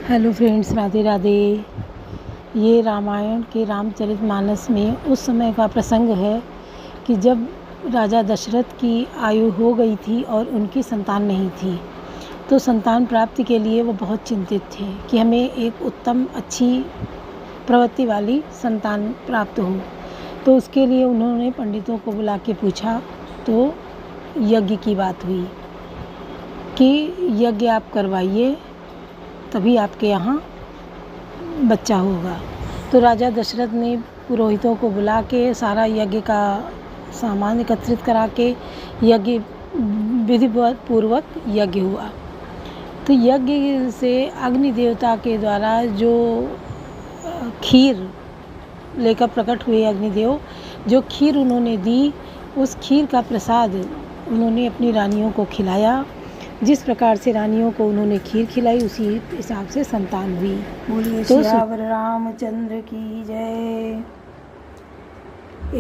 Hello friends, Radhe Radhe. ये रामायण के रामचरितमानस में उस समय का प्रसंग है कि जब राजा दशरथ की आयु हो गई थी और उनकी संतान नहीं थी, तो संतान प्राप्ति के लिए वो बहुत चिंतित थे कि हमें एक उत्तम अच्छी प्रवृत्ति वाली संतान प्राप्त हो। तो उसके लिए उन्होंने पंडितों को बुला के पूछा, तो यज्ञ की बात हुई कि यज्ञ आप करवाइए, तभी आपके यहाँ बच्चा होगा। तो राजा दशरथ ने पुरोहितों को बुला के सारा यज्ञ का सामान एकत्रित करा के यज्ञ विधिवत पूर्वक यज्ञ हुआ। तो यज्ञ से अग्नि देवता के द्वारा जो खीर लेकर प्रकट हुए अग्निदेव, जो खीर उन्होंने दी, उस खीर का प्रसाद उन्होंने अपनी रानियों को खिलाया। जिस प्रकार से रानियों को उन्होंने खीर खिलाई, उसी हिसाब से संतान हुई। बोलिए सियावर रामचंद्र की जय।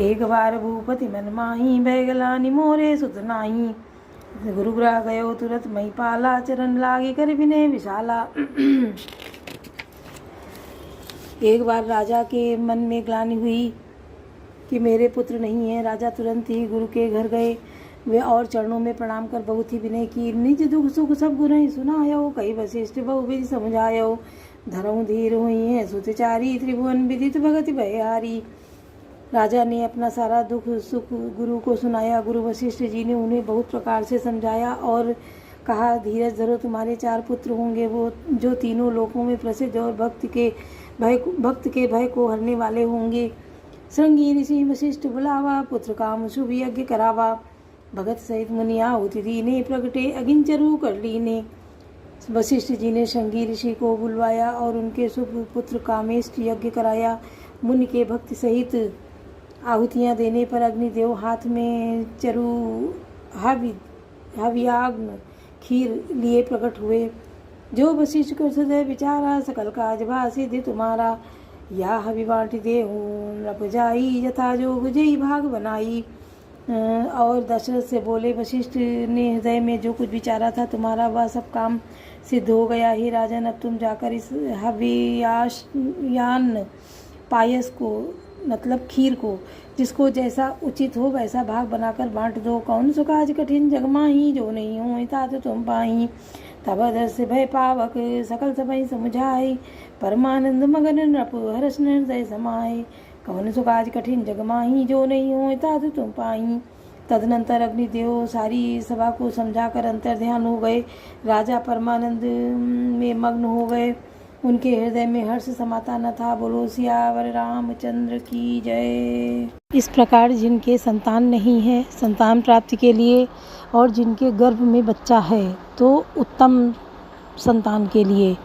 एक बार भूपति मन माही, बैगलानी मोरे सुत नाही। गुरुग्रह गयो तुरत मई पाला, चरण लागे कर विनय विशाला। एक बार राजा के मन में ग्लानि हुई कि मेरे पुत्र नहीं है। राजा तुरंत ही गुरु के घर गए, वे और चरणों में प्रणाम कर बहुत ही विनय की। निज दुख सुख सब गुण ही सुनायो, कई वशिष्ठ बहु विधि समझायो। धरऊ धीर हुई है सुतचारी, त्रिभुवन विदित भगति भयहारी। राजा ने अपना सारा दुख सुख गुरु को सुनाया। गुरु वशिष्ठ जी ने उन्हें बहुत प्रकार से समझाया और कहा, धीरज धरो, तुम्हारे 4 पुत्र होंगे, वो जो तीनों लोकों में प्रसिद्ध और भक्त के भय को हरने वाले होंगे। श्रृंगी ऋषि वशिष्ठ बुलावा, पुत्र काम शुभ यज्ञ करावा। भगत सहित मुनि आहुति दीने, प्रगटे अगिंचरु कर लीने। वशिष्ठ जी ने श्रृंगी ऋषि को बुलवाया और उनके शुभ पुत्र कामेष्ट यज्ञ कराया। मुनि के भक्ति सहित आहुतियाँ देने पर अग्निदेव हाथ में चरु हव्याग्न खीर लिए प्रकट हुए। जो वशिष्ठ को सदैव विचारा, सकल काज सिद्धि तुम्हारा। या हवि बाँट देहूँ नृप जाई, यथा जोग जई भाग बनाई। और दशरथ से बोले, वशिष्ठ ने हृदय में जो कुछ विचारा था तुम्हारा, वह सब काम सिद्ध हो गया। ही राजन, अब तुम जाकर इस हवियान पायस को, मतलब खीर को, जिसको जैसा उचित हो वैसा भाग बनाकर बांट दो। कौन सो काज कठिन जग माही, जो नहीं हो तात तुम पाही। तब दस भय पावक सकल सबई समुझाई, परमानंद मगन नृप हर्ष हृदय समाये। कौन सो काज कठिन जग माही, जो नहीं हो तात तुम पाही। तदनंतर अग्निदेव सारी सभा को समझाकर अंतर्ध्यान हो गए। राजा परमानंद में मग्न हो गए, उनके हृदय में हर्ष समाता न था। बोलो सियावर रामचंद्र की जय। इस प्रकार जिनके संतान नहीं है, संतान प्राप्ति के लिए, और जिनके गर्भ में बच्चा है, तो उत्तम संतान के लिए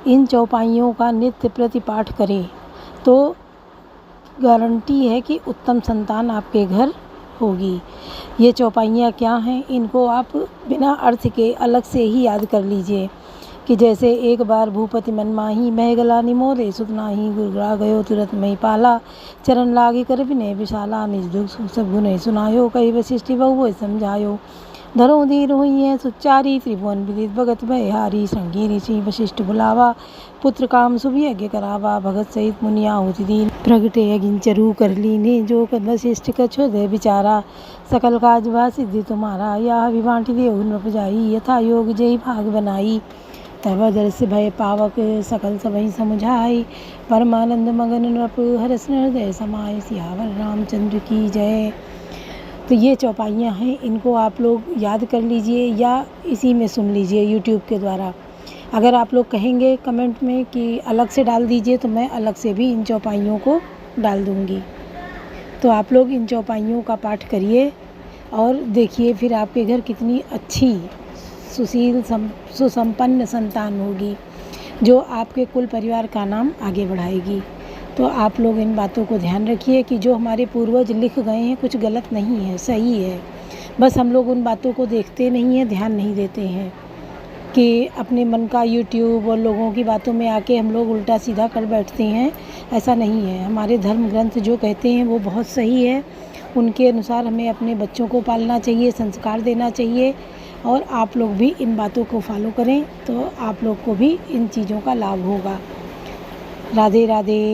इन चौपाइयों का नित्य प्रतिपाठ करें, तो गारंटी है कि उत्तम संतान आपके घर होगी। ये चौपाइयाँ क्या हैं, इनको आप बिना अर्थ के अलग से ही याद कर लीजिए कि जैसे एक बार भूपति मन माही, महगलानी मोरे सुत नाही। गुरुग्रह गयो तुरत मई पाला, चरण लागे कर विनय विशाला। निज दुख सब गुण सुनायो, कई वशिष्ठ बहु समझायो। धरो धीर हुई है सुचारी, त्रिभुवन विदित भगत भयहारी। श्रृंगी ऋषि वशिष्ठ बुलावा, पुत्र काम शुभ यज्ञ करावा। भगत सहित मुनि आहुति दीन, प्रगटे अगिंचरु कर लीने। जो वशिष्ठ कछु हृदय विचारा, सकल काज सिद्धि तुम्हारा। या विभांति देहु नृप जाई, यथा योग जय भाग बनाई। तब दर्श भय पावक सकल सबई समुझाई, परमानंद मगन नृप हर्ष हृदय समाये। सियावर रामचंद्र की जय। तो ये चौपाइयाँ हैं, इनको आप लोग याद कर लीजिए या इसी में सुन लीजिए यूट्यूब के द्वारा। अगर आप लोग कहेंगे कमेंट में कि अलग से डाल दीजिए, तो मैं अलग से भी इन चौपाइयों को डाल दूँगी। तो आप लोग इन चौपाइयों का पाठ करिए और देखिए फिर आपके घर कितनी अच्छी सुशील सुसंपन्न संतान होगी, जो आपके कुल परिवार का नाम आगे बढ़ाएगी। तो आप लोग इन बातों को ध्यान रखिए कि जो हमारे पूर्वज लिख गए हैं, कुछ गलत नहीं है, सही है। बस हम लोग उन बातों को देखते नहीं हैं, ध्यान नहीं देते हैं कि अपने मन का यूट्यूब और लोगों की बातों में आके हम लोग उल्टा सीधा कर बैठते हैं। ऐसा नहीं है। हमारे धर्म ग्रंथ जो कहते हैं वो बहुत सही है। उनके अनुसार हमें अपने बच्चों को पालना चाहिए, संस्कार देना चाहिए और आप लोग भी इन बातों को फॉलो करें तो आप लोग को भी इन चीज़ों का लाभ होगा। राधे राधे।